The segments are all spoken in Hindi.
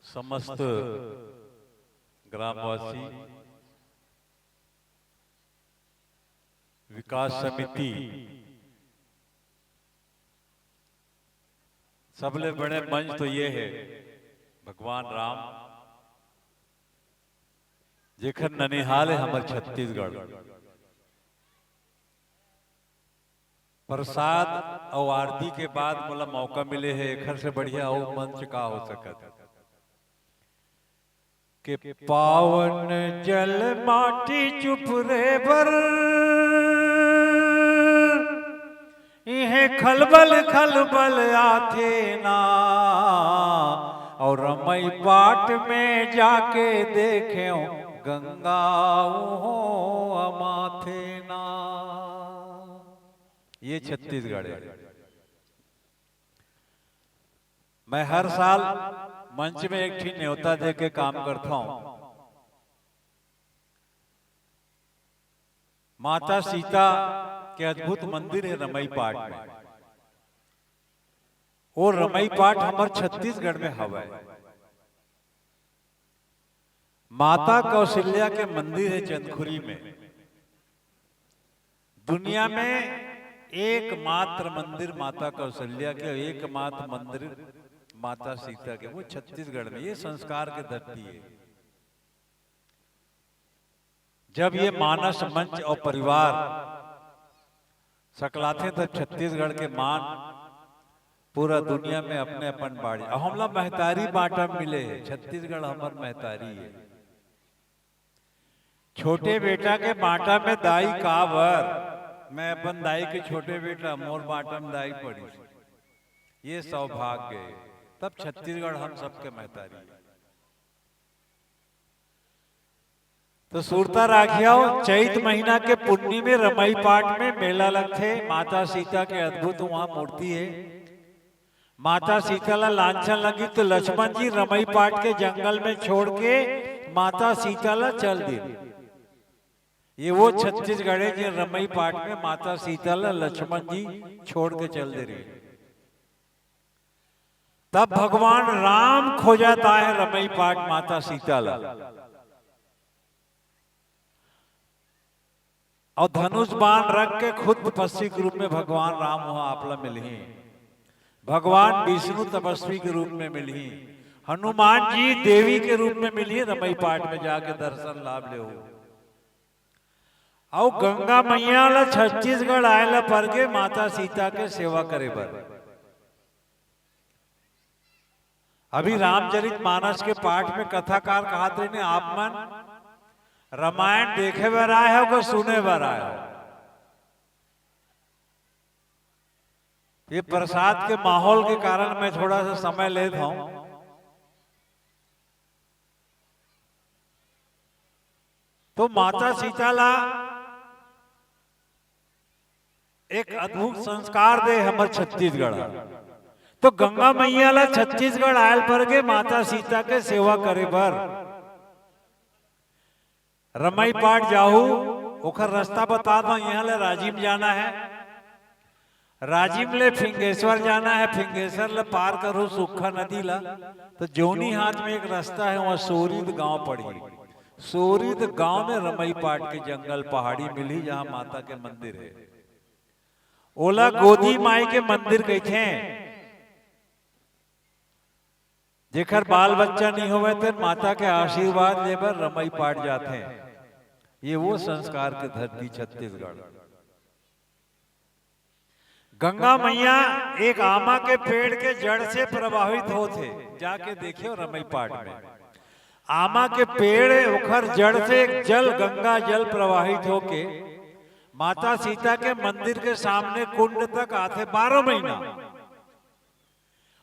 समस्त ग्रामवासी विकास समिति सबले बड़े मंच तो ये है भगवान राम जेखर ननिहाल है हमारे छत्तीसगढ़। प्रसाद और आरती के बाद मोला मौका मिले है एखर से बढ़िया और मंच का हो सकता के पावन जल माटी चुप रे बर इहे खलबल खलबल आथे ना और रमई पाट में जाके देखे गंगा माथे ना। ये छत्तीसगढ़ है। मैं हर साल मंच में एक ठीक न्योता दे के काम करता हूं। माता सीता के अद्भुत मंदिर है रमई पाट में। वो रमई पाट हमारे छत्तीसगढ़ में हवा है। माता कौशल्या के मंदिर है चंदखुरी में। दुनिया में एकमात्र मंदिर माता कौशल्या के, एकमात्र मंदिर माता सीता के, वो छत्तीसगढ़ में। ये संस्कार की धरती है। जब ये मानस मंच और परिवार सकलाते तब छत्तीसगढ़ के मान पूरा दुनिया में अपने अपन बाड़ी। अब हमला महतारी बाटा मिले है। छत्तीसगढ़ हमार महतारी है। छोटे बेटा के बाटा में दाई कावर, मैं अपन दाई के छोटे बेटा मोर बाटा में दाई पड़ी। ये सौभाग्य है। तब छत्तीसगढ़ हम सबके महतारी है। तो सुरता राखियाओ चैत महीना के पुन्नी में रमई पाट में मेला लगते। माता सीता के अद्भुत वहां मूर्ति है। माता सीता ला लांछन लगी तो लक्ष्मण जी रमई पाट के जंगल में छोड़ के माता सीता ला चल दी। ये वो छत्तीसगढ़ है जो रमई पाट में माता सीता ला लक्ष्मण जी छोड़ के चल दे रही। तब भगवान राम खोजाता है रमई पाट माता सीता ला और धनुष बाण रख के खुद तपस्वी के रूप में भगवान राम वहां आपला मिली। भगवान विष्णु तपस्वी के रूप में मिली। हनुमान जी देवी के रूप में मिली रमई पाट में जाके दर्शन लाभ ले हो। और गंगा मैया ला छत्तीसगढ़ आयला पर के माता सीता के सेवा करे बर। अभी रामचरित मानस के पाठ में कथाकार कहते ने आप मन रामायण देखे बर आए हो को सुने बर आए हो। ये प्रसाद के माहौल के कारण मैं थोड़ा सा समय लेता हूं। तो माता सीता ला एक अद्भुत संस्कार दे हमारे छत्तीसगढ़। तो गंगा मैया ला छत्तीसगढ़ आयल पर के माता सीता के सेवा करे बर रमई पाट जाहू। ओखर रास्ता बता दो। यहाँ ले राजिम जाना है। राजिम ले फिंगेश्वर जाना है। फिंगेश्वर ले पार करो सुखा नदी ला तो जोनी हाथ में एक रास्ता है वहां सोरीद गांव पड़ी। सोरीद गांव में रमई पाट के जंगल पहाड़ी मिली जहां माता के मंदिर है। ओला गोदी माई के मंदिर कहते। जेकर बाल बच्चा नहीं होवे तो माता के आशीर्वाद लेकर रमई पाट जाते हैं। ये वो संस्कार की धरती छत्तीसगढ़। गंगा मैया एक आमा के पेड़ के जड़ से प्रभावित होते। जाके देखियो रमई पाट में आमा के पेड़ उखर जड़ से जल गंगा जल प्रवाहित होके माता सीता के मंदिर के सामने कुंड तक आते 12 महीना।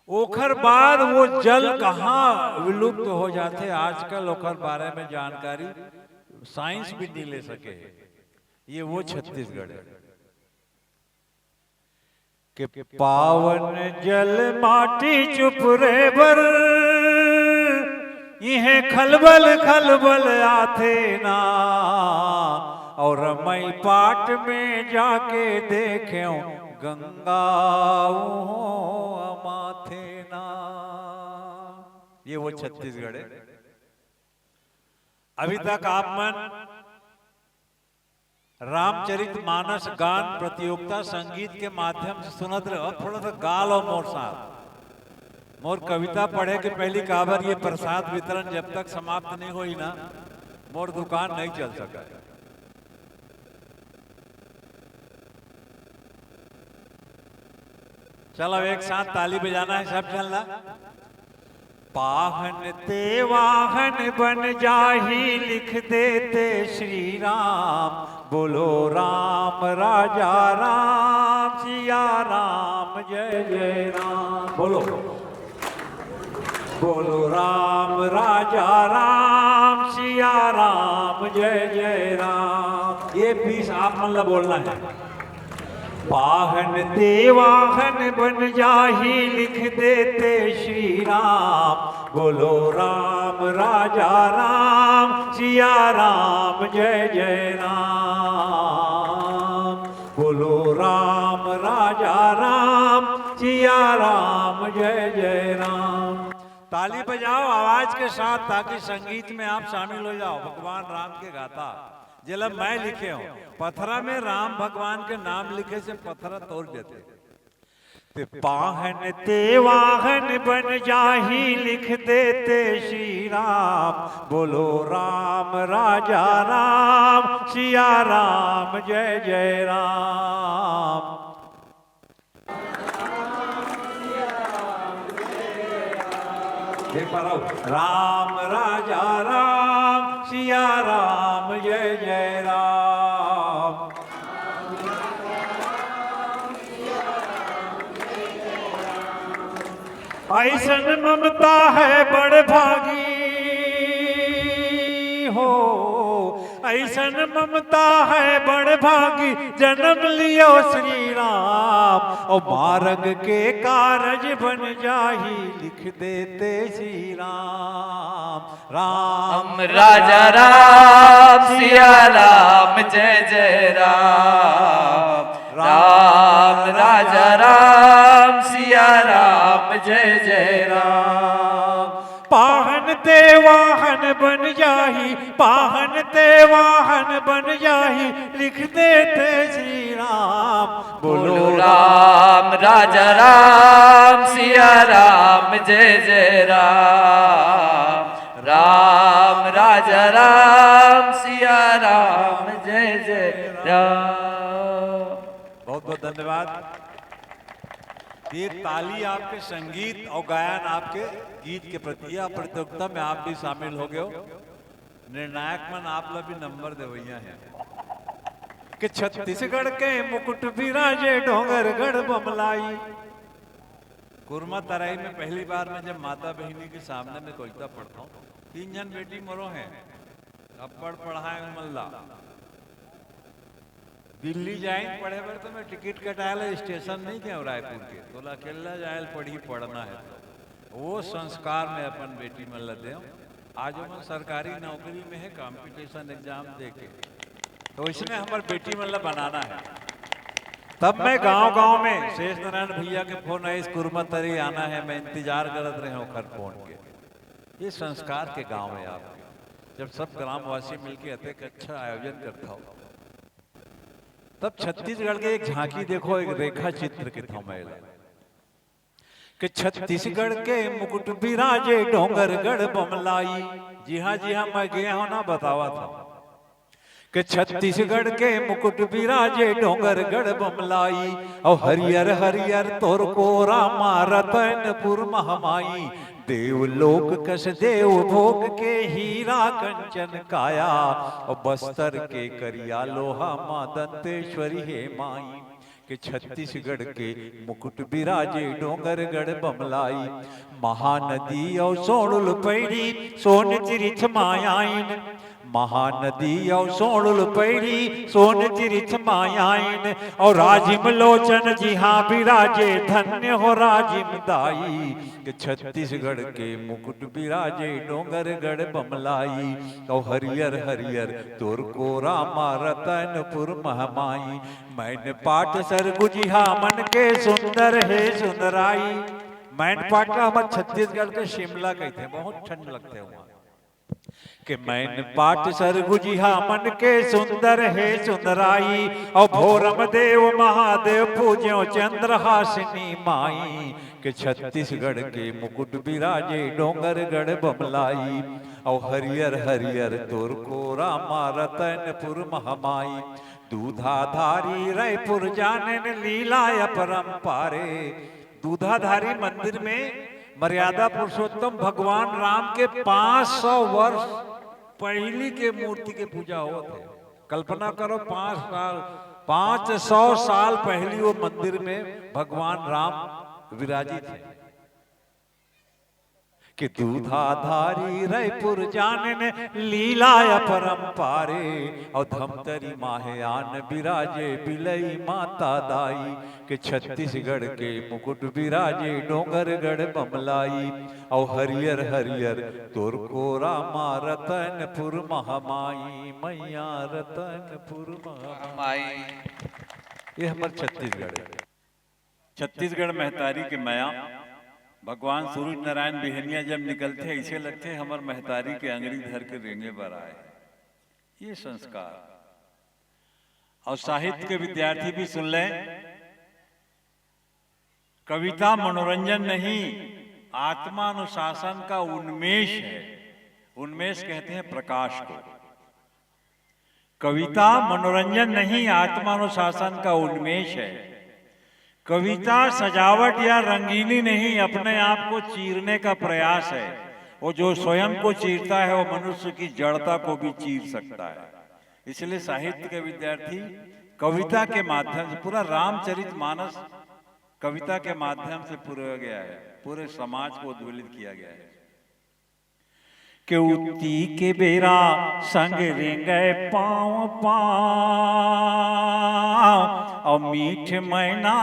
ओखर बाद वो जल कहाँ विलुप्त हो जाते। आजकल ओखर बारे में जानकारी साइंस भी नहीं ले सके। ये वो छत्तीसगढ़ है कि पावन जल माटी चुप रे बर इहे खलबल खलबल आथे ना और रमई पाट में जाके देखे गंगा माथे ना। ये वो छत्तीसगढ़ है। अभी तक आप मन रामचरित मानस गान प्रतियोगिता संगीत के माध्यम से सुनत रहे। अब थोड़ा सा गाल और मोर साथ मोर कविता पढ़े के पहली काबर ये प्रसाद वितरण जब तक समाप्त नहीं हुई ना, मोर दुकान नहीं चल सका। चलो एक साथ ताली बजाना है, सब चलना। पाहन ते वाहन बन जाही लिख देते श्री राम, बोलो राम राजा राम सिया राम जय जय राम। बोलो बोलो राम राजा राम सिया राम जय जय राम। ये पीस आप मतलब बोलना है। पाहन ते वाहन बन जाही लिख देते श्री राम, बोलो राम राजा राम सिया राम जय जय राम। बोलो राम राजा राम सिया राम जय जय राम। ताली बजाओ आवाज के साथ ताकि संगीत में आप शामिल हो जाओ। भगवान राम के गाथा जब मैं लिखे हूं, पत्थरा में राम भगवान के नाम लिखे से पत्थरा तोड़ देते। ते पाहन ते वाहन बन जाही लिख देते श्री राम, बोलो राम राजा राम सिया राम जय जय राम। राम राजा राम सिया राम जय जय राम। ऐसन ममता है बड़ भागी हो, ऐसन ममता है बड़ भागी जन्म लियो श्री राम, और मार्ग के कारज बन जाही लिख देते श्री राम। राम राजा राम सिया राम जय जय राम। राम राजा राम सिया राम जय जय राम। पाहन ते वाहन बन जाही, पाहन ते वाहन बन जाही लिख देते श्री राम, बोलो राम राजा राम सिया राम जय जय राम। राम राजा राम सिया राम जय जय राम। बहुत बहुत धन्यवाद। ये ताली आपके संगीत और गायन आपके गीत के प्रति। यह प्रतियोगिता में आप भी शामिल हो गए हो। निर्णायक मन आप लोग भी नंबर दे भैया है कि छत्तीसगढ़ के मुकुट बिराजे डोंगरगढ़ बमलाई। कुरमा तराई में पहली बार मैं जब माता बहिनी के सामने में कविता पढ़ता हूँ, 3 जन बेटी मरो हैं, अब पढ़ाए मल्ला। दिल्ली जाए पढ़े बर तो मैं टिकट कटाया स्टेशन नहीं गया रायपुर के, तो अकेला जाए पढ़ी पढ़ना है। वो संस्कार में अपन बेटी मल्ला दे। आज हम सरकारी नौकरी में है, कंपटीशन एग्जाम दे के, तो इसमें हमारे बेटी मतलब बनाना है। तब मैं गांव-गांव में शेष नारायण भैया के फोन आए, इस कुरमत तरी आना है, मैं इंतजार करत रहे हूँ खर फोन के। ये संस्कार के गांव है आपके। जब सब ग्रामवासी मिलके अत्यंत अच्छा आयोजन करता हो, तब छत्तीसगढ़ के एक झांकी देखो, एक रेखा चित्र के था महिला कि छत्तीसगढ़ के मुकुट बिराजे डोंगरगढ़ बमलाई। जी हाँ मैं गया हूं ना, बतावा था कि छत्तीसगढ़ के मुकुट बिराजे डोंगरगढ़ बमलाई, और हरियर हरियर तोर को रामा रतनपुर महमाई। देवलोक कस देव भोग के हीरा कंचन काया, और बस्तर के करिया लोहा मां दंतेश्वरी हे माई। कि छत्तीसगढ़ के मुकुट बिराजे डोंगरगढ़ बमलाई। महानदी और सोणुल पैड़ी सोन तिरिथ मायाइन, महानदी और सोणुल पैड़ी सोन तिरिथ मायाइन। और राजिम लोचन जी हाँ बिराजे धन्य हो राजिम दाई। कि छत्तीसगढ़ के मुकुट बिराजे डोंगरगढ़ बमलाई, और हरियर हरियर तोर को रामा रतनपुर महमाई। मैंने पाठ सर गुजिहा मन के सुंदर है सुंदराई, मैनपाट का हमारे छत्तीसगढ़ के शिमला कहते हैं, बहुत ठंड लगते हैं वहां। कि मैनपाट सरगुजिहा मन के सुंदर है सुंदराई, और भोरम देव महादेव पूज्यो चंद्रहासिनी माई। के छत्तीसगढ़ के मुकुट बिराजे डोंगरगढ़ बमलाई, और हरियर हरियर तोर को रामा रतनपुर महामाई। दूधाधारी रायपुर जानन लीला अपरंपारे। दूधाधारी मंदिर में मर्यादा पुरुषोत्तम भगवान राम के 500 वर्ष पहली के मूर्ति के पूजा होते। कल्पना करो 500 साल पहली वो मंदिर में भगवान राम विराजित थे। कि दूधाधारी रायपुर जानन लीला अपरंपारे, और धमतरी माहयान बिराजे बिलई माता दाई। के छत्तीसगढ़ के मुकुट बिराजे डोंगरगढ़ बमलाई, और हरियर हरियर तोर को रामा रतनपुर महामाई। मैया रतनपुर महामाई। ये हमारे छत्तीसगढ़ है। छत्तीसगढ़ महतारी के माया भगवान सूरज नारायण बिहनिया जब निकलते ऐसे लगते हमार महतारी के अंगड़ी धर के रेंगे पर आए। ये संस्कार। और साहित्य के विद्यार्थी भी सुन लें, कविता मनोरंजन नहीं, आत्मानुशासन का उन्मेष है। उन्मेष कहते हैं प्रकाश को। कविता मनोरंजन नहीं, आत्मानुशासन का उन्मेष है। कविता सजावट या रंगीनी नहीं, अपने आप को चीरने का प्रयास है। वो जो स्वयं को चीरता है वो मनुष्य की जड़ता को भी चीर सकता है। इसलिए साहित्य के विद्यार्थी कविता के माध्यम से, पूरा रामचरितमानस कविता के माध्यम से पूरा गया है, पूरे समाज को उद्वेलित किया गया है। के उती के बेरा संग रेंगे पाँव पाँव, और मीठ मैना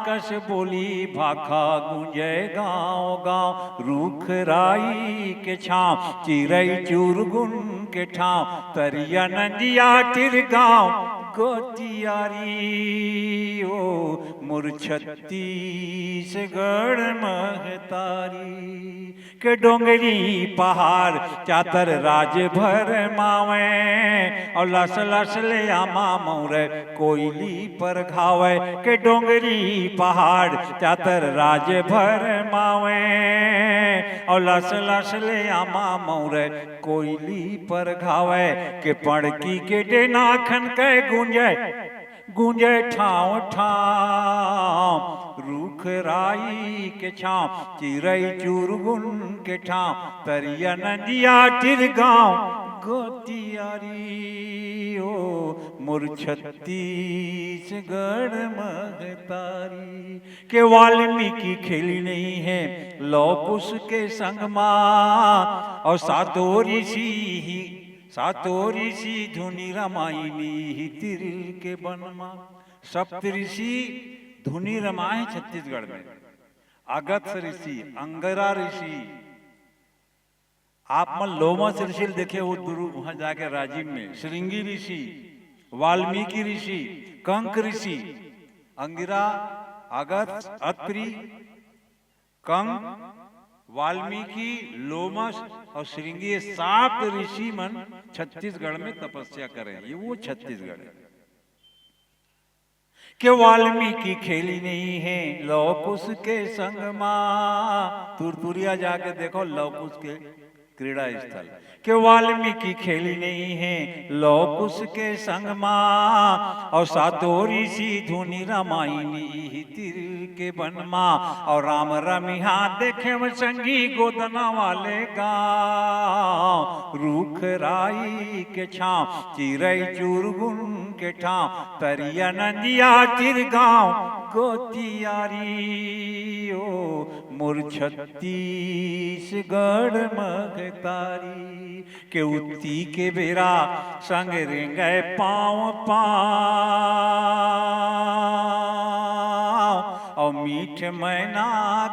कस बोली भाखा गूंजे गाँव गाँव। रूख राई के छाँव चिरई चुरगुन के ठाव, तरिया नदिया तिर गाँव गोतियारी। ओ मोर छत्तीसगढ़ महतारी। के डोंगरी पहाड़ चातर राज भर मावे, और लस लस ले आमा मोर कोयली पर घावे। के डोंगरी पहाड़ चातर राज भर मावे, और लस लस ले आमा मोर कोयली पर घावे। के पड़की के डेनाखन के गूंजे गूंजे ठाव ठाव। रूख राई के छाँव चिरई चुरगुन के ठाव, तरिया नदिया तिर गाँव गोतियारी। ओ मोर छत्तीसगढ़ महतारी। के वाल्मीकि खेली नहीं है लौक उसके संग माँ, और सातो ऋषि धुनि रमाइनी ही तिरिल के बनमा। सप्त ऋषि धुनि रमाए छत्तीसगढ़ में। अगस्त्य ऋषि, अंगिरा ऋषि, आप मन लोमस ऋषि देखे वो वहां जाके राजीव में। श्रृंगी ऋषि, वाल्मीकि ऋषि, कंक ऋषि, अंगिरा, अगस्त्य, अत्रि, कंक, वाल्मीकि, लोमस और श्रृंगी, 7 ऋषि मन छत्तीसगढ़ में तपस्या करें। ये वो छत्तीसगढ़ है। के वाल्मीकि खेली नहीं है लौकुश के संग माँ। तुरतुरिया जाके देखो लौकुश के क्रीड़ा स्थल। के वाल्मीकि खेली नहीं है लौकुश के संग माँ, और सातो ऋषि धुनि रमाइनी तिर के बनमा। और राम रमिहा देखे में संगी गोदना वाले गाँव। रूख राई के छाँव चिरई चुरगुन के ठाव, तरिया नदिया तिर गाँव गोतियारी। ओ मोर छत्तीसगढ़ महतारी। के उत्ती के बेरा संग रेंगे पाँव पाँव, और मीठ मैना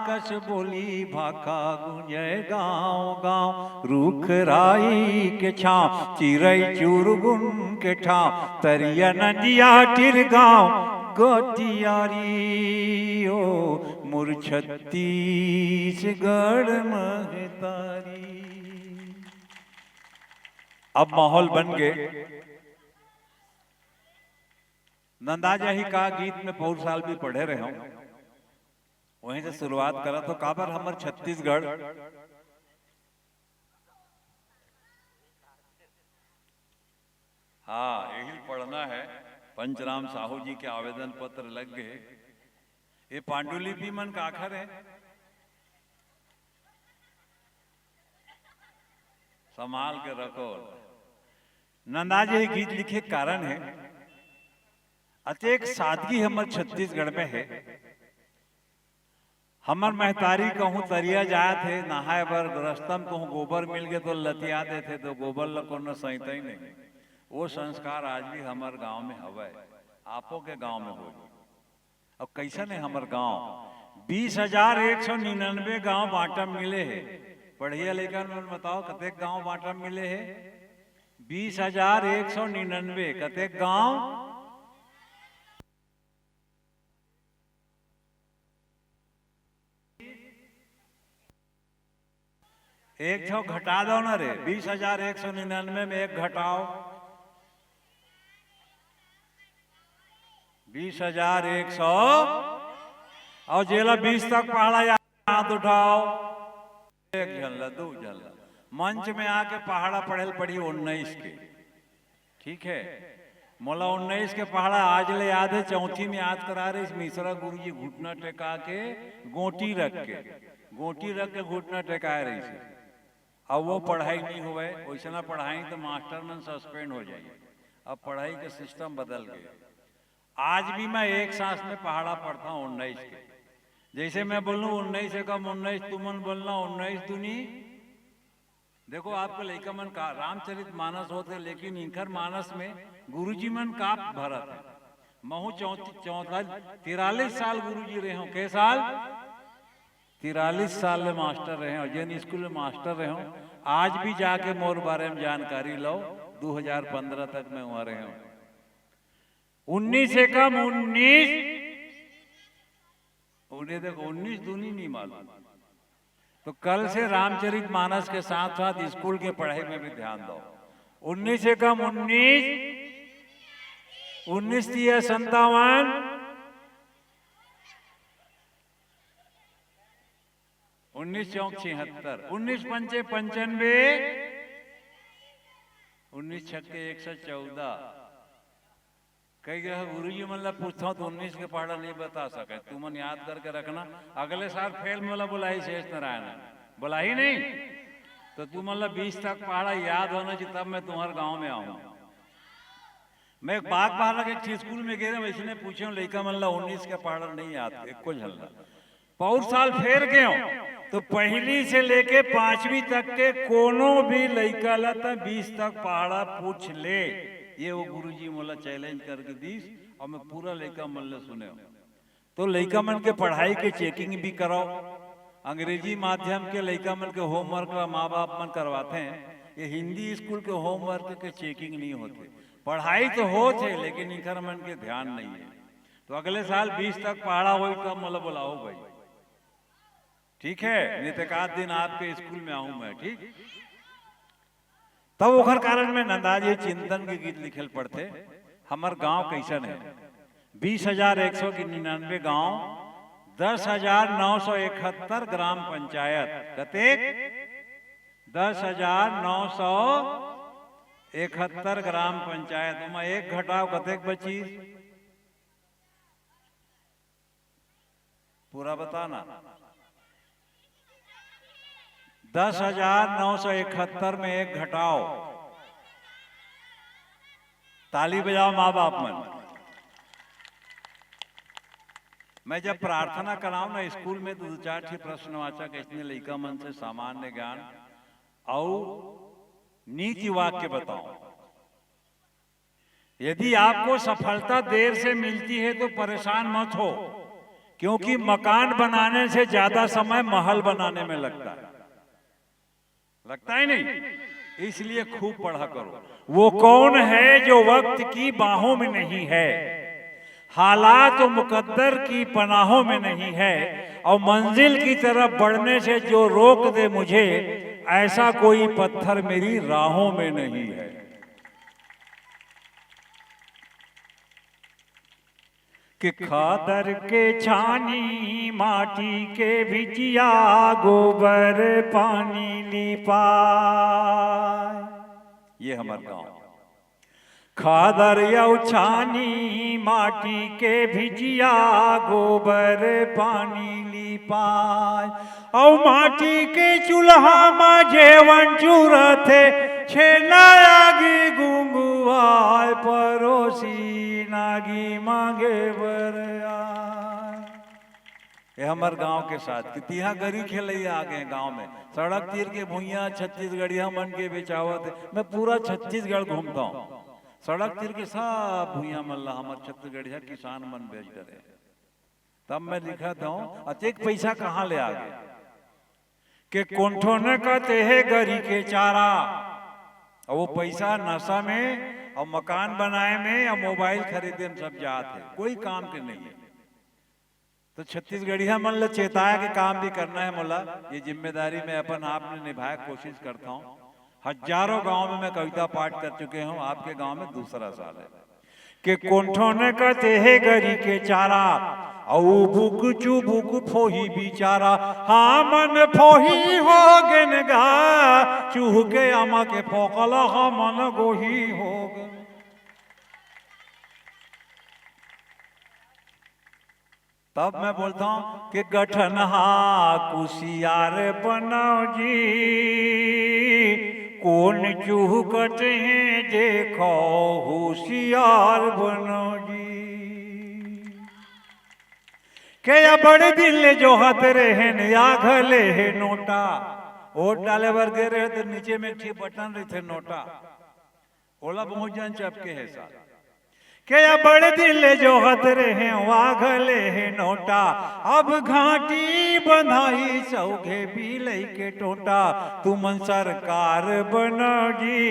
कस बोली भाखा गूंजे गाँव गाँव। रूख राई के छाँव चिरई चुरगुन के ठाव, तरिया नदिया तिर गाँव गोटियारी ओ मुर छत्तीसगढ़ महतारी। अब माहौल बन गए। नंदाजाही का गीत में बहुत साल भी पढ़े रहे हूं, वहीं से शुरुआत करा तो काबर हमर छत्तीसगढ़ हाँ यही पढ़ना है। पंचराम साहू जी के आवेदन पत्र लग गए। ये पांडुलिपि मन का आखर है, संभाल के रखो। नंदाजी गीत लिखे कारण है अतेक सादगी हमर छत्तीसगढ़ में है। हमर महतारी कहूँ तरिया जाए थे नहाए बर, रस्तम कहूँ गोबर मिल गए तो लतिया देते, तो गोबर ल कोनो सहिता ही नहीं। वो संस्कार आज भी हमार गांव में हवे, आपो के गांव में हो। अब कैसा नहीं हमर गांव 20,199 गांव बांटम मिले है। पढ़िया लेकर में बताओ कतेक गांव बांटम मिले है? 20,199 कतेक गांव? एक छो घटा दो ना रे, 20,199 में एक घटाओ, 20,100 और जेला 20 तक पहाड़ा हाथ उठाओ। एक झल्ला दो झल्ला मंच में आके पहाड़ा पढ़ेल पढ़ी 19 के, ठीक है। मोला 19 के पहाड़ा आज ले याद है, चौथी में याद करा रहे। इस मिश्रा गुरु जी घुटना टेका के गोटी रख के घुटना टेकाए रही से। अब वो पढ़ाई नहीं हुए, वैसा पढ़ाई तो मास्टर मन सस्पेंड हो जाए। अब पढ़ाई का सिस्टम बदल गया। आज भी मैं एक सांस में पहाड़ा पढ़ता हूँ 19 के। जैसे मैं बोलूँ 19 से कम 19, तुमन बोलना 19 दुनी। देखो आपको लड़का मन का रामचरित मानस होते, लेकिन इनकर मानस में गुरुजी मन का भरत है। महू 43 साल गुरुजी रहे हो। के साल? 43 साल में मास्टर रहे हो, जिन स्कूल में मास्टर रहे हो। आज भी जाके मोर बारे में जानकारी लो। 2015 तक मैं वहां रहे हूं। 19 से कम 19, उन्हें देखो 19 दूनी नहीं मालूम। तो कल से रामचरित मानस के साथ साथ स्कूल के पढ़ाई में भी ध्यान दो। 19 से कम 19, 19 3 57, 19 4 76, 19 5 95, 19 6 114। कई जगह गुरु जी मतलब पूछता हूँ तो 19 के पहाड़ा नहीं बता सके। तुमन याद करके रखना। अगले साल फेल मोला बुलाई शेष नारायण, बुलाई नहीं तो तुम मतलब 20 तक पहाड़ा याद होना चाहिए, तब मैं तुम्हारे गांव में आऊँ। मैं एक बाग पहाड़ा के स्कूल में गए, वैसे ने पूछे लड़का मतलब 19 के पहाड़ा नहीं याद, एक को झलना। बहुत साल फेर गए तो पहली से लेके 5वीं तक के कोनो भी लड़का ला 20 तक पहाड़ा पूछ ले। ये वो गुरुजी मोला चैलेंज करके दीस और मैं पूरा लड़का मन ले सुने। तो लड़का मन के पढ़ाई के चेकिंग भी कराओ। अंग्रेजी माध्यम के लड़का मन के होमवर्क माँ बाप मन करवाते हैं। ये हिंदी स्कूल के होमवर्क के चेकिंग नहीं होते। पढ़ाई तो होते लेकिन इनकर मन के ध्यान नहीं है। तो अगले साल 20 तक पहाड़ा हो तब मतलब बुलाओ भाई, ठीक है। नहीं तो एक दिन आपके स्कूल में आऊं मैं, ठीक। तब ओखर कारण में नंदाजी चिंतन के गीत लिखल पड़ते। हमार गांव कैसन है? 20,199 गांव, 10,971 ग्राम पंचायत। कतेक? 10,971 ग्राम पंचायत। में एक घटाओ कतेक बची? पूरा बताना। 10,971 में एक घटाओ। ताली बजाओ माँ बाप मन। मैं जब प्रार्थना कराऊं ना स्कूल में तो 2-4 प्रश्नवाचक इसने लड़का मन से सामान्य ज्ञान और नीति वाक्य बताओ। यदि आपको सफलता देर से मिलती है तो परेशान मत हो, क्योंकि मकान बनाने से ज्यादा समय महल बनाने में लगता है। लगता है नहीं? इसलिए खूब पढ़ा करो। वो कौन है जो वक्त की बाहों में नहीं है? हालात मुकद्दर की पनाहों में नहीं है, और मंजिल की तरफ बढ़ने से जो रोक दे मुझे, ऐसा कोई पत्थर मेरी राहों में नहीं है। कि खादर के छानी माटी के भिजिया, गोबर पानी लिपा, ये हमारा गांव। खादर यौ छानी माटी के भिजिया, गोबर पानी लिपाय, औ माटी के चूल्हा में जेवन चूरथे, छेना आगी गुंगुआय, परोसी नागी मांगे बरया। ये हमारे गांव के साथ कि तिहा गरी खेलैया आ गए गांव में, सड़क तीर के भूइया छत्तीसगढ़िया मन के बेचावत है। मैं पूरा छत्तीसगढ़ घूमता हूँ, सड़क तीर के सब भूइया मल्ला हमारे छत्तीसगढ़िया किसान मन बेच डरे। तब मैं लिखा था अतिक पैसा कहाँ ले आ गए कि कोंठो न कहते है गरी के चारा, और वो पैसा नशा में और मकान बनाए में और मोबाइल खरीदे में सब जाते, कोई काम के नहीं है। तो छत्तीसगढ़िया मन ल चेताया कि काम भी करना है मोला, ये जिम्मेदारी मैं अपन आप ने निभाए कोशिश करता हूँ। हजारों गांव में मैं कविता पाठ कर चुके हूँ, आपके गांव में दूसरा साल है। कि कोंठो न कहते है गरी के चारा, औ बुक चुबुक फोही बिचारा, हाँ मन फोही हो गेन गा, चूह के अमा के फोकल हाँ मन गोही हो गए। तब मैं बोलता हूं कि गठनहा कुशियार बनाओ जी, कौन चूह कटे हैं देखो होशियार बनो जी। के या बड़े दिल जो हाथ रहे या घले है नोटा, वोट डाले बर गे रहे तो नीचे में एक बटन रहे थे नोटा, ओला बहुत जन चपके है साथ। के या बड़े दिल जो हाथ रहे वाघले है नोटा, अब घाटी बंधाई सौघे बिलई के टोटा, तुमन सरकार बनोगी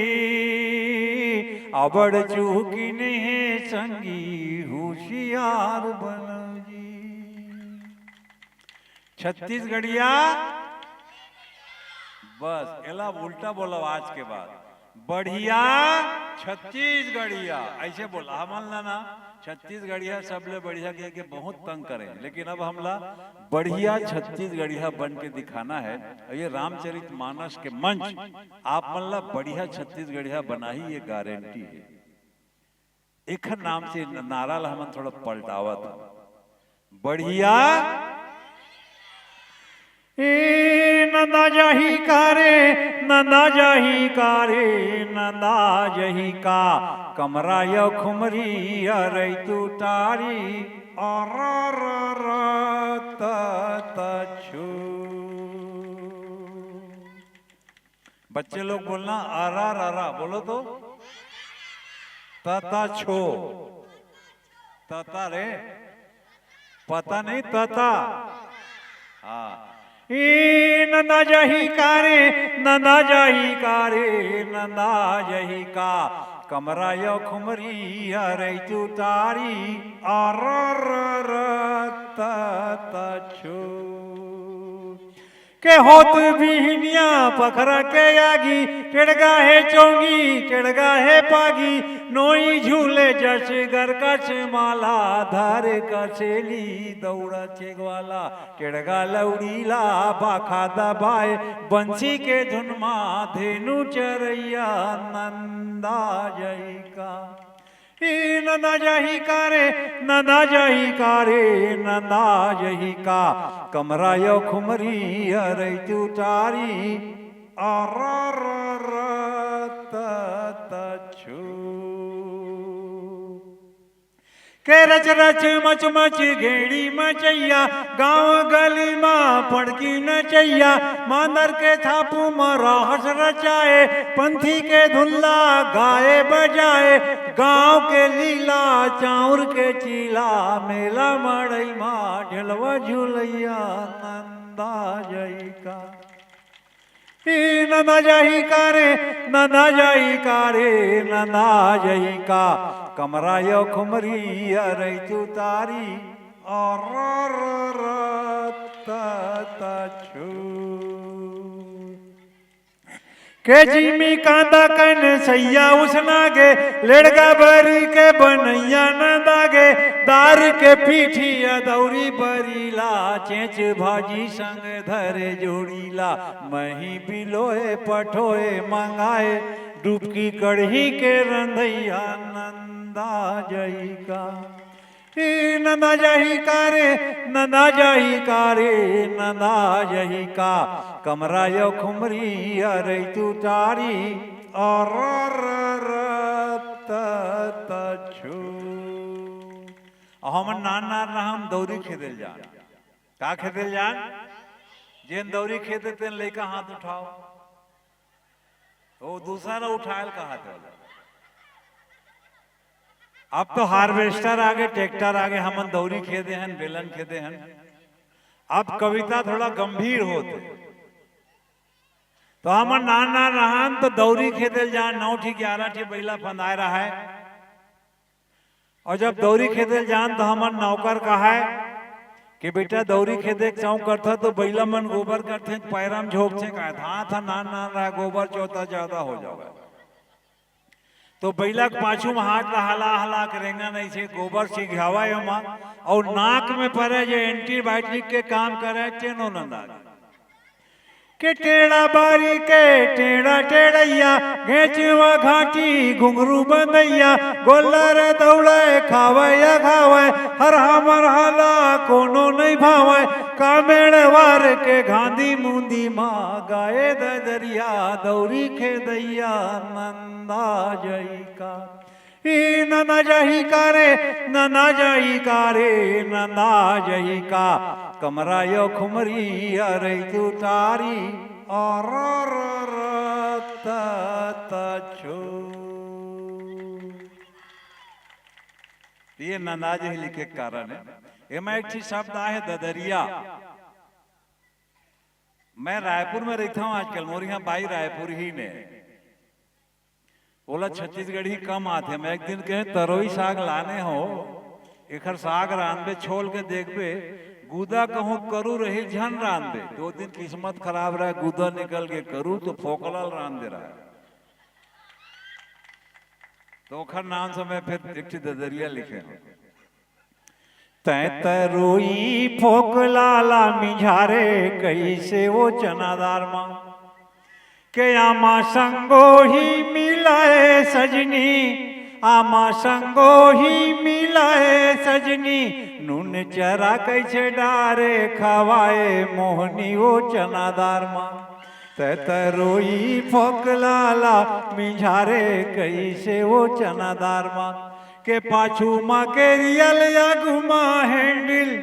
अबड़ चूकी नहीं संगी होशियार बनोगी। छत्तीसगढ़िया बस एला उल्टा बोला आज के बाद, बढ़िया छत्तीसगढ़िया ऐसे बोला। हमन ना छत्तीसगढ़िया सबले बढ़िया के बहुत तंग करें, लेकिन अब हमला बढ़िया छत्तीसगढ़िया बन के दिखाना है। ये रामचरितमानस के मंच आप मन ला बढ़िया छत्तीसगढ़िया बना ही ये गारंटी है। एक नाम से नारा ला हमन थोड़ा पलटावा था, बढ़िया नंदा जही कारे नंदा जही कारे नंदा जही का, कमरा यो खुमरी अरे तू तारी और तछु। बच्चे लोग बोलना आरा रारा बोलो तो, तता छो, तता रे पता नहीं तता। हाँ नंदा जही कारे नंदा जही कारे नंदा जही का, कमरा यो खुमरी अरे तू तारी और तछु। के होत बिहनिया पखरा के आगी, टेड़गा है चौंगी टेड़गा है पागी, नोई झूले जस घर कछ माला, धारे कछेली दौड़ा चेगवाला, टेड़गा लौड़ीला बाखा दबाए, बंसी के धुन मा धेनु चरैया नंदा जई का। नंदा जही कारे नंदा जही कारे नंदा जही का, कमरा यो खुमरी अरे तू तारी और तछु। के रच रच मच मच घेड़ी मचैया, गांव गली माँ पड़की नचैया, मांदर के थापू मरा हस रचाए, पंथी के धुल्ला गाए बजाए, गांव के लीला चाउर के चीला, मेला मड़ई माँ झलवा झुलैया नंदा जई का। नंदा जाही कारे नंदा जाही कारे नंदा जाही का कमरा यो खुमरी अरे तू तारी और के जिमी कांदा कन सैया उसना गे लड़का भरी के बनैया न दागे दार के पीठिया दौरी बरीला चेच भाजी संग धरे जोड़ीला मही बिलोए पठोए मंगाए डुबकी कढ़ी के रंधैया नंदा जई का नंदा जही कारे नंदा जही कारे नंदा जही का कमरा यो खुमरी अरे तू तारी और हम नान हम दौरी खेदल जान का खेदल जान जेन दौरी खेदे तेन लेका हाथ उठाओ तो दूसरा उठायल का हाथ वाला अब तो हार्वेस्टर आगे ट्रैक्टर आगे हमन दौरी खेदे हैं बेलन खेदे हैं अब कविता थोड़ा गंभीर होते तो हमन नान रहन तो दौरी खेदे जान 9 ठी 11 ठी बैला फंदाए रहा है और जब दौरी खेदे जान तो हमन नौकर कहा है कि बेटा दौरी खेदे चाऊ करता तो बैला मन गोबर करते पैरम झोंक छे का था नान रहा गोबर चौथा ज्यादा हो जाओगे तो बैला के पाछू में हाथ हला हला करेंगे नहीं से गोबर से घावा और नाक में पड़े जो एंटीबायोटिक के काम करे तेनो नंदा के टेढ़ा बारी के टेढ़ा टेढ़ैया घेचवा घाटी घुंघरू बंदैया गोल्लर दौड़े खावे खावे हर हमर हाला कोनो नहीं भावे कामेड़वार के गांधी मुंदी माँ गाए दरिया दौरी खेदैया नंदा जई का नंदा जही कारे नंदा जही कारे नंदा जही का कमरा यो खुमरी अरे तू तारी और ये नंदा जही लिखे कारण है एमा एक चीज शब्द है ददरिया मैं रायपुर में रहता हूँ आजकल मोर यहाँ बाई रायपुर ही ने बोला छत्तीसगढ़ ही कम आते मैं एक दिन कहे तरोई साग लाने हो एकर साग रांधे छोल के देखबे गुदा कहूँ करू रही झन रांधे 2 दिन किस्मत खराब रहा गुदा निकल के करू तो फोकलाल रांध दे रहा है तो ओखर नाम से मैं फिर एक ददरिया लिखे तै तरोई फोकलाला मिझारे कैसे वो चनादार माँ के आमा संगो ही मिलाए सजनी आमा संगो ही मिलाए सजनी नून चरा कैसे डारे खवाए मोहनी वो चनादार माँ तरोई फोकलाला मिझारे कैसे वो चनादार माँ के पाछू माँ के रियल या घुमा हैंडल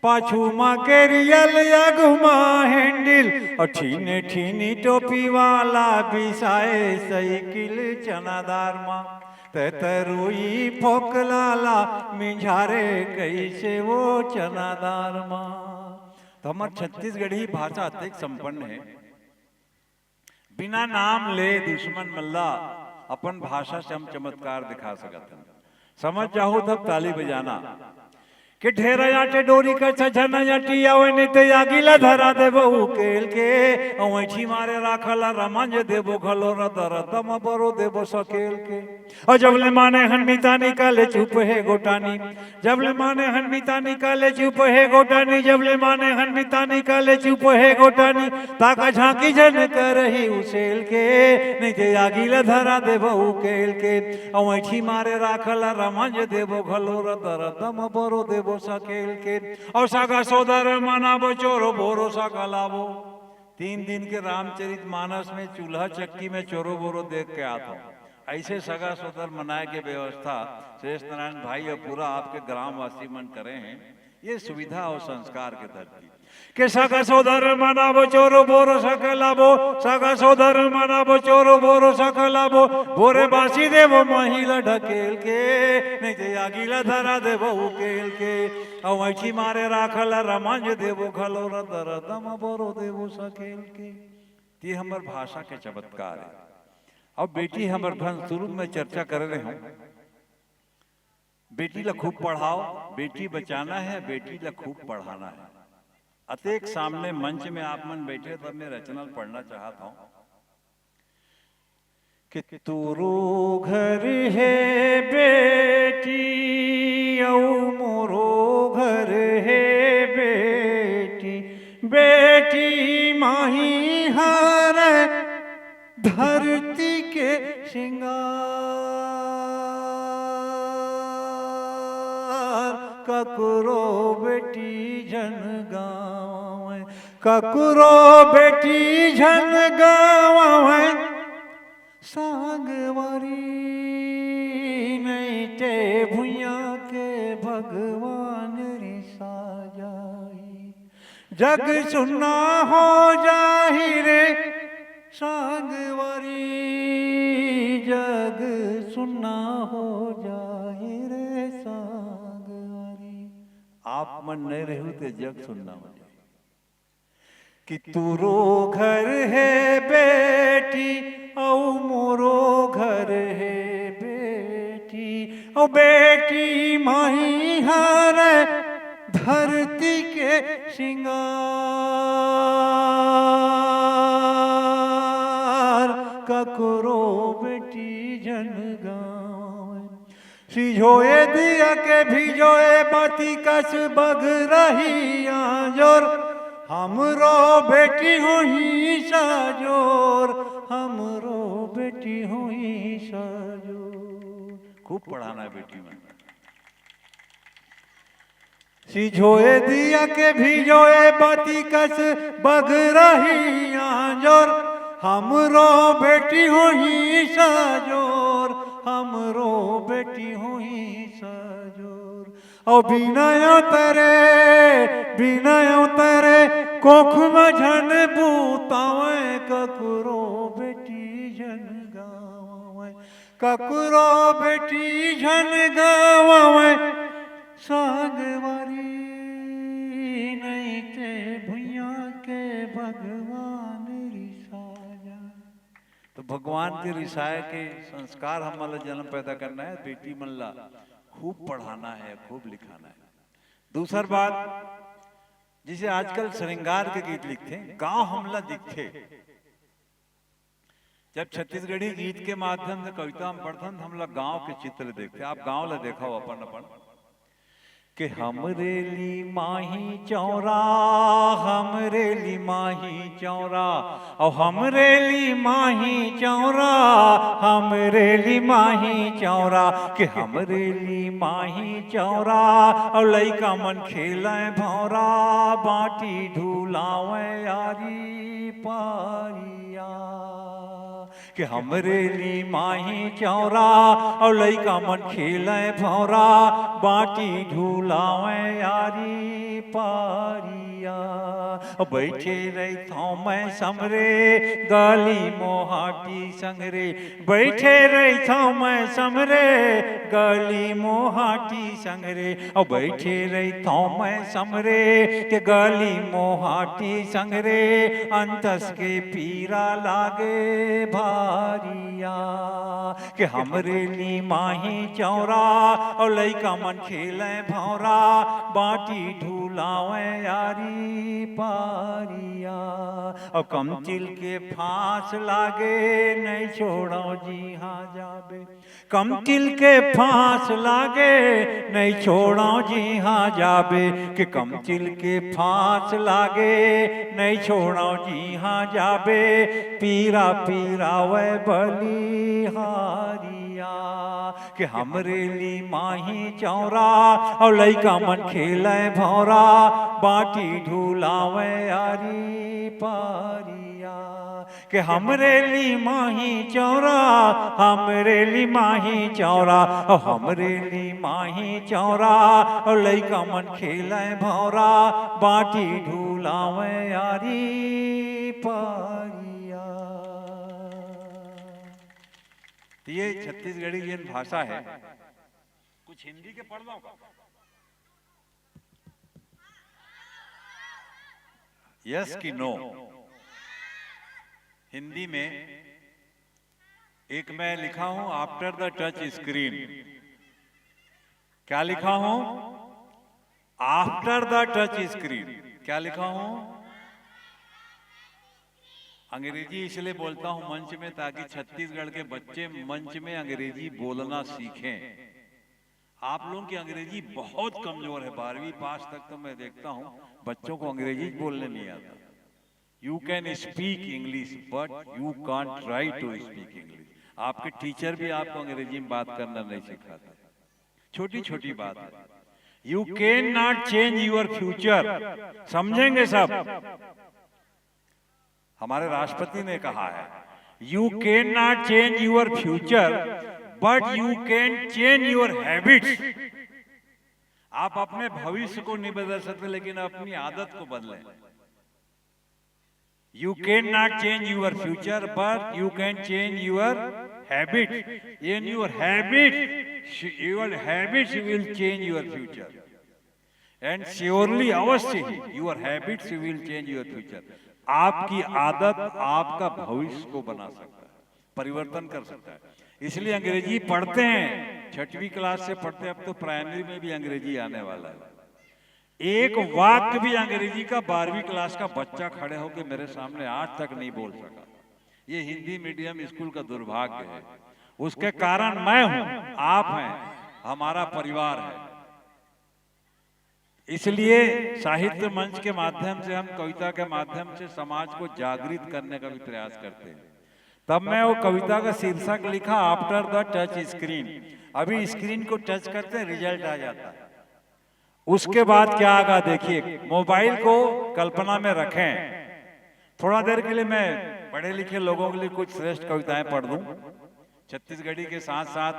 पाछू माँ के रियल या घुमा हैंडल और ठीने ठीनी टोपी वाला बिसाए साइकिल चनादार माँ तरोई फोकलाला मिझारे कैसे वो चनादार माँ तो हमारे छत्तीसगढ़ी भाषा अत्यंत संपन्न है बिना नाम ले दुश्मन मल्ला अपन भाषा से हम चमत्कार दिखा सकते हैं समझ जाओ तब ताली बजाना कि ढेरा आटे डोरी कर छना याटी आवे नहीं ते आगिला धरा देबो उकेल के ओठी मारे राखला रमंज देबो खलो रदर तम बरो देबो सकेल के और जबले माने हनमिता निकाले चुप है गोटानी जबले माने हनमिता निकाले चुप है गोटानी जबले माने हनमिता निकाले चुप है गोटानी ताका झांकी जन करही उसेल के नहीं ते आगिला धरा देबो उकेल के ओठी मारे राखला रमंज देबो खलो रदर तम बरो देबो सकेल के और सागा सोदर मनाबो चोरो बोरो सागा लाबो 3 दिन के रामचरित मानस में चूल्हा चक्की में चोरो बोरो देख के आता हूँ ऐसे सगा सोदर मनाए के व्यवस्था शेष नारायण भाई और पूरा आपके ग्रामवासी मन करे हैं ये सुविधा और संस्कार के धरती के सगा सोदर मनाबो चोरो बोरो सकलाबो सगा सोदर मनाबो चोरो बोरो सकलाबो बोरे बासी देवो महिला ढकेल के नहीं ते आगिला धरा देवो उकेल के औठी मारे राखला रमंज देवो खलो रदर दम बोरो देवो सकेल के ये हमर भाषा के चमत्कार है। अब बेटी हमर धन, शुरू में चर्चा कर रहे हूं, बेटी ला खूब पढ़ाओ, बेटी बचाना है, बेटी ला खूब पढ़ाना है। अतेक सामने मंच में आप मन बैठे, तब मैं रचना पढ़ना चाहता हूं कि तुरो घर है बेटी औ मोरो घर है बेटी, बेटी माही हर धरती के श्रृंगार, ककरो बेटी जन गाँव, ककरो बेटी जन गाँव, सागवारी नहीं ते भुइया के भगवान रिसा जाई, जग सुना हो जाही रे सागवारी, जग सुना हो जाही रे सागवारी। आप मन नहीं रहू तो जग सुनना हो जाए कि तुरो घर है बेटी औ मोरो घर है बेटी, औ बेटी माही हर धरती के श्रृंगार, ककरो बेटी जन गाँव, सिझोए दिया के भिजोए बाती कस बग रही आजोर, हमरो बेटी हुई साजोर, हमरो बेटी हुई साजोर। खूब पढ़ाना है बेटी में। सिझोए दिया के भिजोए बाती कस बग रही आजोर, हमरो बेटी हुई साजोर, हमरो बेटी हुई साजोर। और बिनय तरे कोख मझन बूतावे, ककरो बेटी जन गावे, ककरो बेटी जन गावे, सागवारी नहीं ते भुइया के भगवान रिसा जाए। तो भगवान के रिसाए के संस्कार हमारा जन्म पैदा करना है, बेटी मल्ला खूब पढ़ाना है, खूब लिखाना है। दूसर बात, जिसे आजकल श्रृंगार के गीत लिखते हैं, गांव हमला दिखते, जब छत्तीसगढ़ी गीत के माध्यम से कविता हम पढ़ते हैं, हम लोग गांव के चित्र देखते। आप गांव ला देखा हो अपन अपन कि हमरे ली माही चौरा, हमरे ली माही चौरा, और हमरे ली माही चौरा, हमरे ली माही चौरा, कि हमरे ली माही चौरा, और लइका मन खेले भौरा, बाटी ढूलावे यारी पारिया, कि हमरे ली माही चौरा, और लइका मन खेले भौरा, बाटी ढूलावे यारी पारिया। बैठे रही था मैं समरे, गली मोहाटी संगरे, बैठे रही था मैं समरे, गली मोहाटी संगरे, और बैठे रही था मैं समरे, के गली मोहाटी संगरे, अंतस के पीरा लागे भारिया, कि हमरे ली माही चौरा, और लइका मन खेले भौरा, बाटी ढूलावे यारी पारिया, और कमचिल के फांस लागे, नहीं छोड़ो जी हाँ जाबे, कमचिल के फांस लागे, नहीं छोड़ो जी हाँ जाबे, कि कमचिल के फांस लागे, नहीं छोड़ो जी हाँ जाबे, पीरा पीरा वे बलिहारिया, कि हमरे ली माही चौरा, और लइका मन खेले भौरा, बाटी ढूलावे यारी पारिया, कि हमरे ली माही चौरा, हमरे ली माही चौरा, और हमरे ली माही चौरा, और लइका मन खेले भौरा, बाटी ढूलावे यारी पारिया। ये छत्तीसगढ़ी ये भाषा है। कुछ हिंदी के पढ़ लो। यस कि नो? हिंदी में एक मैं लिखा हूं आफ्टर द टच स्क्रीन। क्या लिखा हूं? After the touch screen. क्या लिखा हूं? अंग्रेजी इसलिए बोलता हूं मंच में ताकि छत्तीसगढ़ के बच्चे मंच में अंग्रेजी बोलना सीखें। आप लोगों की अंग्रेजी बहुत कमजोर है। 12वीं पास तक तो मैं देखता हूं बच्चों को अंग्रेजी बोलने नहीं आता। You can speak English but you can't try to speak English. आपके टीचर भी आपको अंग्रेजी में बात करना नहीं सिखाते। छोटी छोटी बात है। You can not change your future. समझेंगे सब? हमारे राष्ट्रपति ने कहा है you can not change your future but you can change your habits. आप अपने भविष्य को नहीं बदल सकते लेकिन अपनी आदत को बदलें। You cannot change your future, but you can change your habit. In your habits will change your future. And surely, अवश्य ही, your habits will change your future. आपकी आदत आपका भविष्य को बना सकता है, परिवर्तन कर सकता है। इसलिए अंग्रेजी पढ़ते हैं, 6वीं क्लास से पढ़ते हैं। अब तो प्राइमरी में भी अंग्रेजी आने वाला है। एक वाक्य भी अंग्रेजी का 12वीं क्लास का बच्चा खड़े होकर मेरे सामने आज तक नहीं बोल सका। ये हिंदी मीडियम स्कूल का दुर्भाग्य है। उसके कारण मैं हूं, आप हैं, हमारा परिवार है। इसलिए साहित्य मंच के माध्यम से, हम कविता के माध्यम से समाज को जागृत करने का भी प्रयास करते हैं। तब मैं वो कविता का शीर्षक लिखा आफ्टर द टच स्क्रीन। अभी स्क्रीन को टच करते हैं, रिजल्ट आ जाता है। उसके बाद क्या आगा देखिए। मोबाइल को कल्पना में रखें। थोड़ा देर के लिए मैं पढ़े लिखे लोगों के लिए कुछ श्रेष्ठ कविताएं पढ़ दूं। छत्तीसगढ़ी के साथ साथ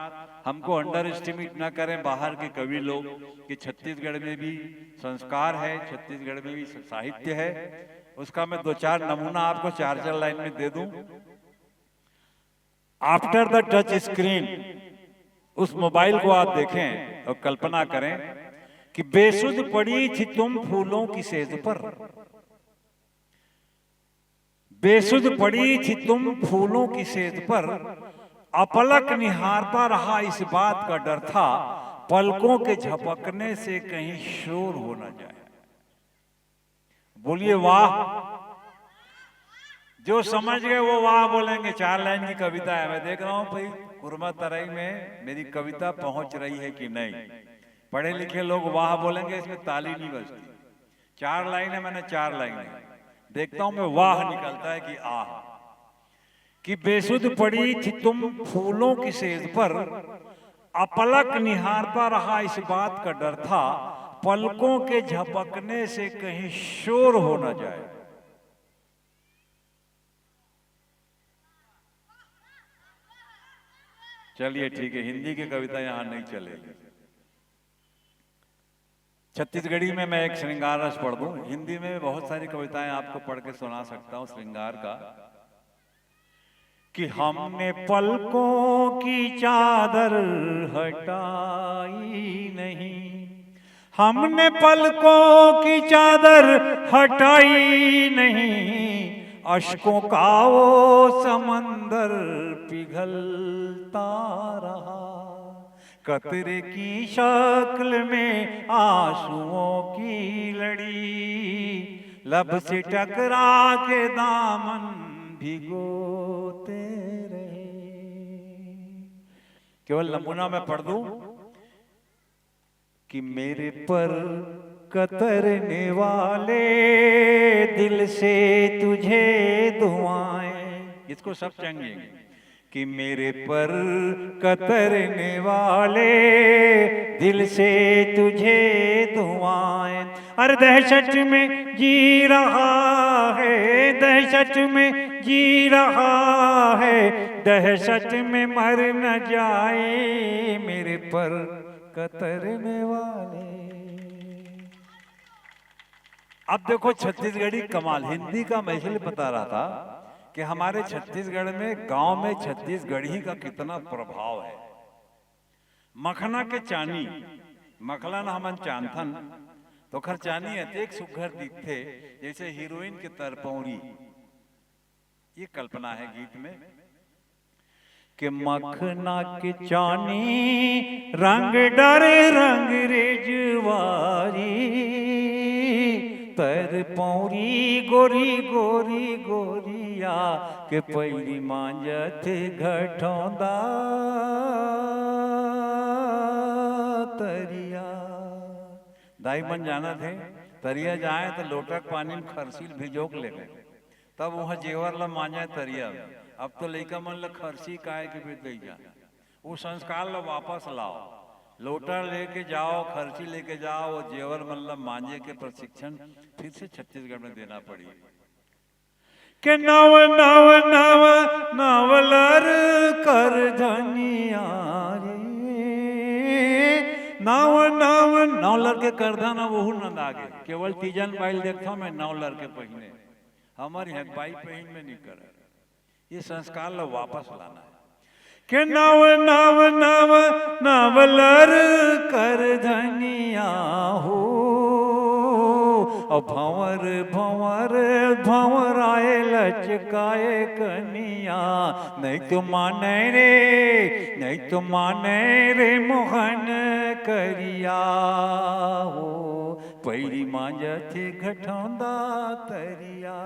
हमको अंडर एस्टिमेट ना करें बाहर के कवि लोग कि छत्तीसगढ़ में भी संस्कार है, छत्तीसगढ़ में भी साहित्य है। उसका मैं 2-4 नमूना आपको 4-4 लाइन में दे दूं। आफ्टर द टच स्क्रीन, उस मोबाइल को आप देखें और कल्पना करें कि बेसुध पड़ी थी तुम फूलों की सेज पर। बेसुध पड़ी थी तुम फूलों की सेज पर, अपलक निहारता रहा इस बात का डर था, पलकों के झपकने से कहीं शोर हो न जाए। बोलिए वाह। जो समझ गए वो वाह बोलेंगे। 4 लाइन की कविता है। मैं देख रहा हूं भाई कुरमा तराई में मेरी कविता पहुंच रही है कि नहीं। पढ़े लिखे लोग वाह बोलेंगे, इसमें ताली नहीं बजती। 4 लाइन है, मैंने 4 लाइन है। देखता हूं मैं वाह निकलता है कि आह। कि बेसुध पड़ी थी तुम फूलों की सेज पर, अपलक निहारता रहा इस बात का डर था, पलकों के झपकने से कहीं शोर हो न जाए। चलिए ठीक है, हिंदी की कविता यहां नहीं चलेगी। छत्तीसगढ़ी में मैं एक श्रृंगार रस पढ़ दूं। हिंदी में बहुत सारी कविताएं आपको पढ़ के सुना सकता हूं श्रृंगार का। कि हमने पलकों की चादर हटाई नहीं, हमने पलकों की चादर हटाई नहीं, अश्कों का वो समंदर पिघलता रहा, कतरे की शक्ल में आंसुओं की लड़ी, लब से टकरा के दामन भिगोते रहे। केवल नमूना मैं पढ़ दूं कि मेरे पर कतरने वाले दिल से तुझे दुआएं। इसको सब चाहिए कि मेरे पर कतरने वाले दिल से तुझे दुआएं। अरे दहशत में जी रहा है, दहशत में जी रहा है, दहशत में मर न जाए मेरे पर कतरने वाले। अब देखो छत्तीसगढ़ी कमाल। हिंदी का मैं इसलिए बता रहा था कि हमारे छत्तीसगढ़ में गांव में छत्तीसगढ़ी का कितना प्रभाव है। मखना के चानी, मखला न हमन चांथन तो खर चानी अतेक सुघर दिखते जैसे हीरोइन के तरपौरी। ये कल्पना है गीत में कि मखना के चानी रंग डरे रंग रेजवारी तर पौरी गोरी गोरी गोरिया के पैरी मांजत घटौंदा तरिया। दाई मन जाना थे तरिया जाए तो लोटक पानी में खरसील भिजोक ले गए, तब वहाँ जेवर ला मांझा तरिया। अब तो लइका मन ला खरसी काहे के भी दे जा, वो संस्कार ला वापस लाओ, लोटा लेके जाओ, खर्ची लेके जाओ, वो जेवर मतलब मांझे के प्रशिक्षण फिर से छत्तीसगढ़ में देना पड़ी। के नव नव नव नवलर कर धनियारी नव नव नवलर के करधन वो नंद आगे केवल तीजन बाइल देखता मैं नवलर के पहिने हमारी है बाई पहिन में नहीं करे। ये संस्कार ला वापस लाना है के नव नव नव नवलर कर धनिया हो भंवर भंवर भंवर आए लचकाए कनिया नहीं तो माने रे नहीं तो माने रे मोहन करिया हो पैरी मांझथे घटौंदा तरिया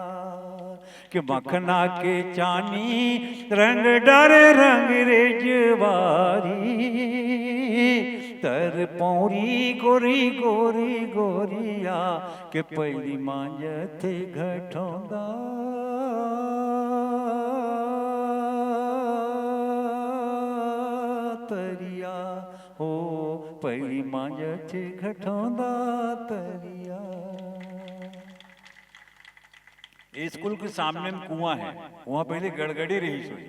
कि मखना के चानी रंग डरे रंग रेजवारी तर पौरी गोरी गोरी गोरिया के पैरी मांझथे घटौंदा तरिया हो पैरी मांझथे घटौंदा तरिया। स्कूल के सामने में कुआं है, वहां पहले गड़गड़ी रही सोई,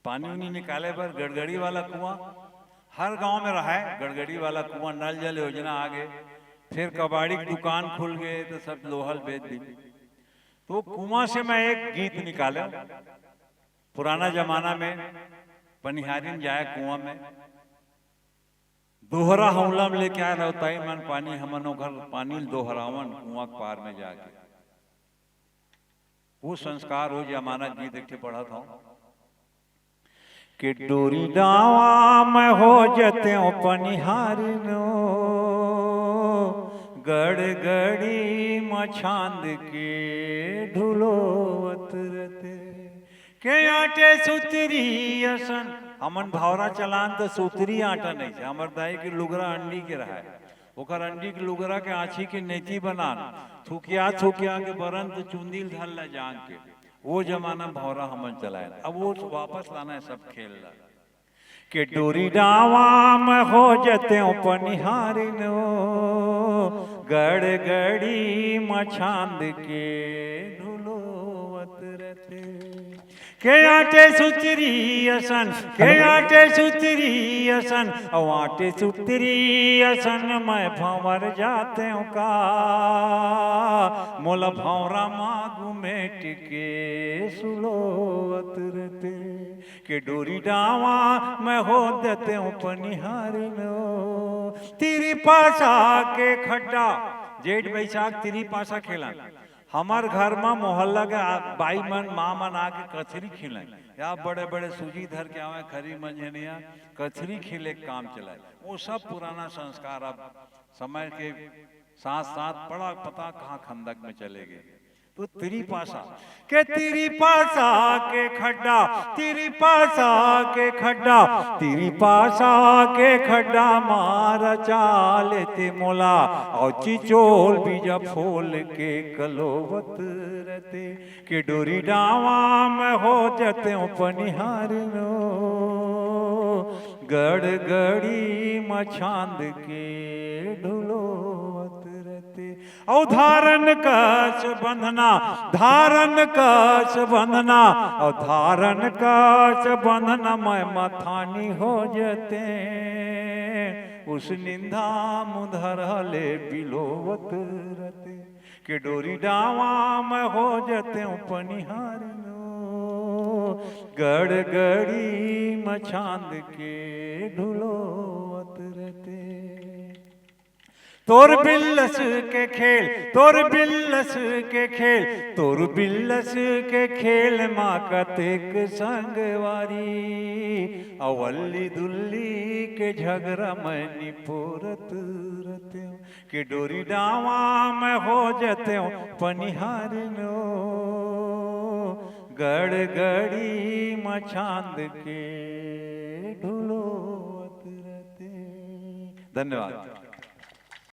पानी उनी निकाले पर गड़गड़ी वाला कुआं हर गांव में रहा है। गड़गड़ी वाला कुआं नल जल योजना आ गए, फिर कबाड़ी की दुकान खुल गए तो सब लोहल बेच दी। तो कुआं से मैं एक गीत निकाला, पुराना जमाना में पनिहारिन जाए कुआं में दोहरा हमला में लेके आया रहता है मन पानी हमनो घर पानी दोहरावन कुआं पार में जाके। वो संस्कार हो जमाना गीत एक पढ़ा था कि डोरी डावा में हो जते पनिहारिनो गड़गड़ी मछांद के ढुलोवत रहते के आटे सुतरी असन हमन भावरा चलान तो सुतरी आटा नहीं है हमर दाई के लुगरा अंडी के रहा है ओकर अंडी के लुगरा के आछी के नेती बनान थुकिया थुकिया के बरन तो चुंदील धल ला जान के वो जमाना भौरा हमन चलाए। अब वो वापस लाना है सब खेल ला के डोरी डावा में हो जते पनिहारिनो गड़गड़ी मछांद के ढुलोवत रहते के आटे सुतरी असन के आटे सुतरी असन और आटे सुतरी असन मैं भंवर जाते हूँ का मोला भंवरा मागू में टिके सुलोवत रहते के डोरी डावा मैं हो देते हूँ पनिहारिनो तिरी पासा के खड्डा जेठ बैसाख तिरी पासा खेला हमार घर में मोहल्ला के बाई मन माँ मन आके कचरी खिलाए या बड़े बड़े सूजी धर के आवे खरी मंझनिया कचरी खिले काम चलाए। वो सब पुराना संस्कार अब समय के साथ साथ बड़ा पता कहाँ खंदक में चले गए। तो तिरी पासा के तिरी पासा के खड्डा तिरी पासा के खड्डा तिरी पासा के खड्डा मार चालते मोला और चिचोल बीजा फूल के कलोवत रहते के डोरी डावा में हो जाते पनिहारिनो गड़गड़ी मछांद के ढुलोवत रहते औ धारण कछ बंधना धारण कछ बंधना और धारण कछ बंधना मैं मथानी हो जते उस निंदा मुधर ले बिलोवत रहते के डोरी डावा में हो जते पनिहारिनो गड़गड़ी मछांद के ढुलोवत रहते। तोर बिल्लस के खेल, तोर बिल्लस के खेल, तोर बिल्लस के खेल माँ कतेक संगवारी, अवल्ली दुल्ली के झगड़ा मनी पोरत रहते हो, कि डोरी डावा में हो जाते हो पनिहार नो, गड़गड़ी मचांद के ढोलोत रहते। धन्यवाद।